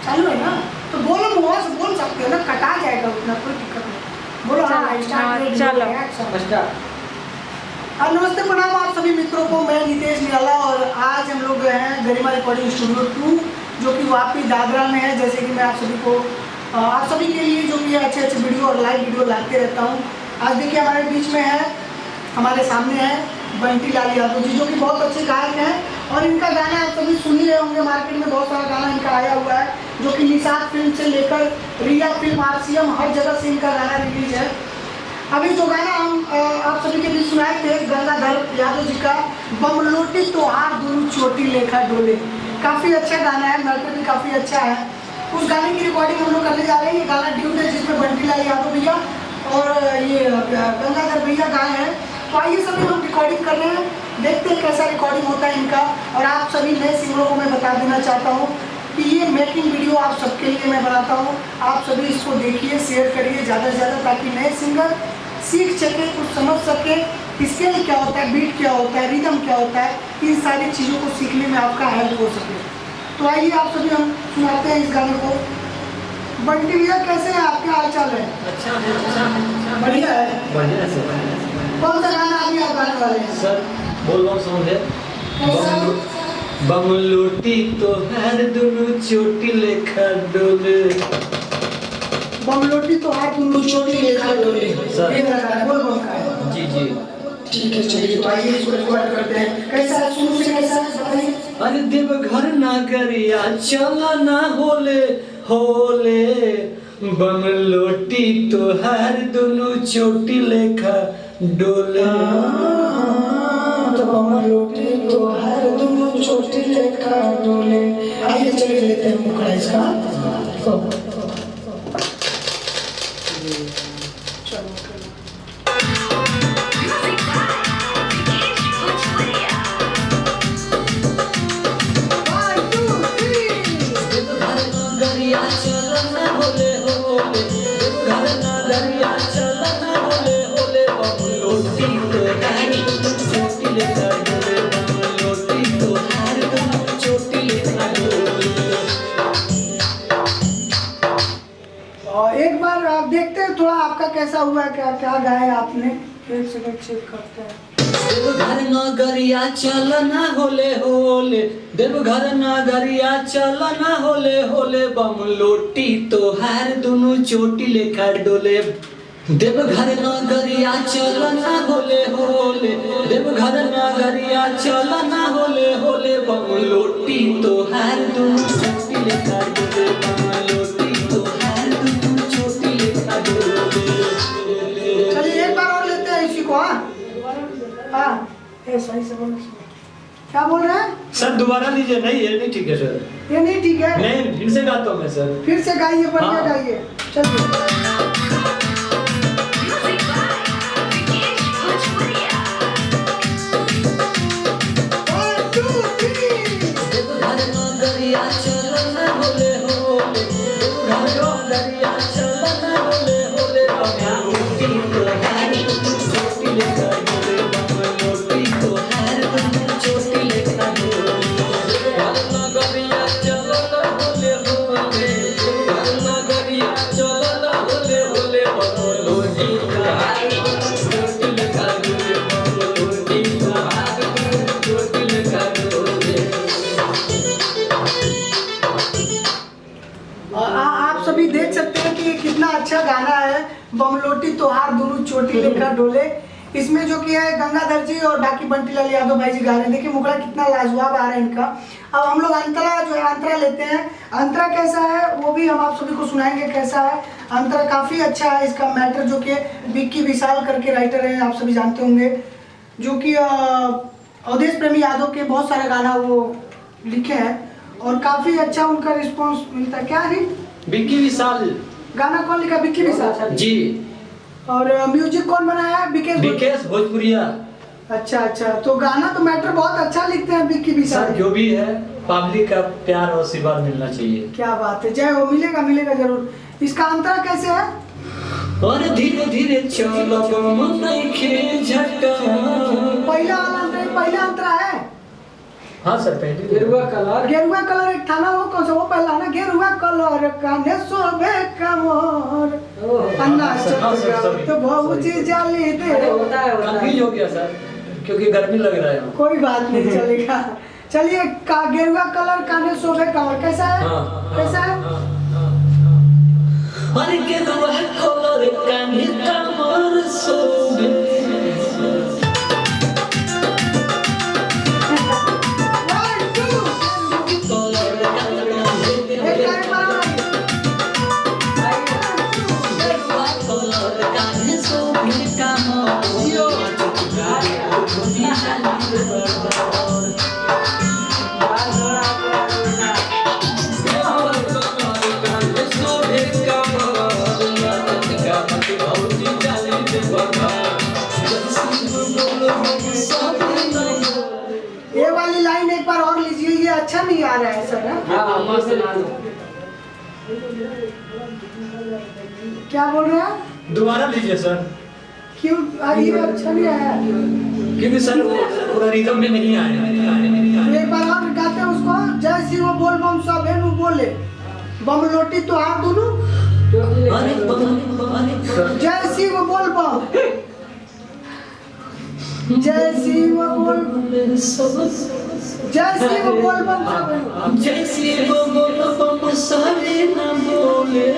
चालू है ना, तो बोलो मुँह से बोल सकते हो ना, कटा जाएगा उतना, कोई दिक्कत नहीं। बोलो हाँ स्टार्ट। चलो नमस्ते प्रणाम आप सभी मित्रों को, मैं नितेश निराला और आज हम लोग गए हैं गरिमा रिकॉर्डिंग स्टूडियो 2 जो कि वापी दादरा में है। जैसे कि मैं आप सभी के लिए जो कि अच्छे अच्छे वीडियो और लाइव वीडियो लाते रहता हूँ। आज देखिए हमारे बीच में है, हमारे सामने है बंटी लाल यादव जी जो कि बहुत अच्छे गायक हैं और इनका गाना आप सभी सुन ही रहे होंगे। मार्केट में बहुत सारा गाना इनका आया हुआ है जो कि निषाद फिल्म से लेकर रिया फिल्म, RCM हर जगह से इनका गाना रिलीज है। अभी जो गाना हम आप सभी के बीच सुनाए थे गंगाधर यादव जी का बमलोटी तोहार दुनू चोटी लेखा डोले, काफ़ी अच्छा गाना है, मैटर भी काफ़ी अच्छा है। उस गाने की रिकॉर्डिंग हम लोग करने जा रहे हैं। ये गाना ड्यूट है जिसमें बंटी लाल यादव भैया और ये गंगाधर भैया गाए हैं। तो आइए सभी लोग रिकॉर्डिंग कर रहे हैं, देखते हैं कैसा रिकॉर्डिंग होता है इनका। और आप सभी नए सिंगरों को मैं बता देना चाहता हूँ कि ये मेकिंग वीडियो आप सबके लिए मैं बनाता हूँ। आप सभी इसको देखिए, शेयर करिए ज़्यादा से ज़्यादा, ताकि नए सिंगर सीख सके, कुछ समझ सके, स्केल क्या होता है, बीट क्या होता है, रिदम क्या होता है, इन सारी चीज़ों को सीखने में आपका हेल्प हो सके। तो आइए आप सभी हम सुनाते हैं इस गाने को। बंटी भैया कैसे हैं, आपके हाल चाल है? अच्छा बढ़िया है। बढ़िया से कौन सा गाना अभी आप गाने वाले हैं? सर बोल रहा सॉन्ग है कैसा? बमलोटी तो हर दुनू चोटी लेखा डोले। बमलोटी तो हाथ दुनू चोटी लेखा डोले। सर। ये गाना है, बोल बोल का है। जी जी ठीक है, चलिए तो आइए इसको रिकॉर्ड करते हैं। कैसा है, शुरू से कैसा है बताइए। अरे देवघर नागरिया चला ना होले होले, बमलोटी तो हर दुनू चोटी लेखा डोले। तो बमलोटी तो हर दुनू चोटी लेखा डोले। आइए चलिए लेते हैं मुखड़ा इसका। एक बार आप देखते हैं थोड़ा आपका कैसा हुआ है, क्या क्या गाया आपने, एक सेकंड चेक करते हैं। देवघर नगरिया चल ना होले होले, देवघर नगरिया चल ना होले होले, बमलोटी तो हार दुनू चोटी लेखा डोले। देवघर नगरिया चल ना होले होले, देवघर नगरिया चल ना होले होले, बमलोटी तो हार दुनू चोटी लेखा डोले। बमलोटी तो हार दुनू चोटी लेखा डोले। चलिए एक बार और लेते हैं इसी को। हाँ सही से बोलो, क्या बोल रहे हैं सर? दोबारा लीजिए। नहीं ये नहीं ठीक है सर, ये नहीं ठीक है। नहीं फिर से गाता हूँ मैं सर। फिर से गाइए, बढ़िया हाँ। गाइए, चलिए। आप सभी देख सकते हैं कि ये कितना अच्छा गाना है, बमलोटी तोहार दोनों चोटी लेखा डोले। इसमें जो कि है गंगाधर जी और बाकी बंटी लाल यादव भाई जी गा रहे हैं। देखिए मुखड़ा कितना लाजवाब आ रहा है इनका। अब हम लोग अंतरा जो है अंतरा लेते हैं। अंतरा कैसा है वो भी हम आप सभी को सुनाएंगे कैसा है। अंतरा काफ़ी अच्छा है, इसका मैटर जो कि विक्की विशाल करके राइटर हैं, आप सभी जानते होंगे, जो कि अवधेश प्रेमी यादव के बहुत सारे गाना वो लिखे हैं और काफ़ी अच्छा उनका रिस्पॉन्स मिलता है। क्या है विक्की विशाल गाना कौन लिखा? विक्की विशाल जी। और म्यूजिक कौन बनाया है? विकेश भोजपुरिया। अच्छा अच्छा, तो गाना तो मैटर बहुत अच्छा लिखते हैं विक्की विशाल। सर जो भी है पब्लिक का प्यार और आशीर्वाद मिलना चाहिए। क्या बात है, जय हो, मिलेगा मिलेगा जरूर। इसका अंतरा कैसे है? और धीरे धीरे चलो पहला वाला अंतरा है। हाँ सर पहली गेरुआ कलर गेरुआ कलर एक था ना, वो कौन सा, वो पहला ना, गेरुआ कलर काने सोबे कमर अन्ना चल तो भौजी जाली दे। अरे होता है कंफ्यूज हो गया सर क्योंकि गर्मी लग रहा है। कोई बात नहीं, चलेगा। चलिए का गेरुआ कलर काने सोबे कमर कैसा है? कैसा है? अरे गेरुआ कलर काने कमर सोबे। ये वाली लाइन एक बार और लीजिए, ये अच्छा नहीं आ रहा है सर। हाँ मस्त नाम क्या बोल रहे हैं? दोबारा लीजिए सर क्यों ये अच्छा नहीं आया? क्योंकि सर वो पूरा रिदम में नहीं आया। एक बार और गाते हैं उसको, जय शिव बोल बम सब है नु बोले, बम लोटी तो हाथ दोनों, जय शिव बोल बम, जय शिव बोल, जय शिव बोल बम सब है नु। जय शिव बोल बम सभी न बोले।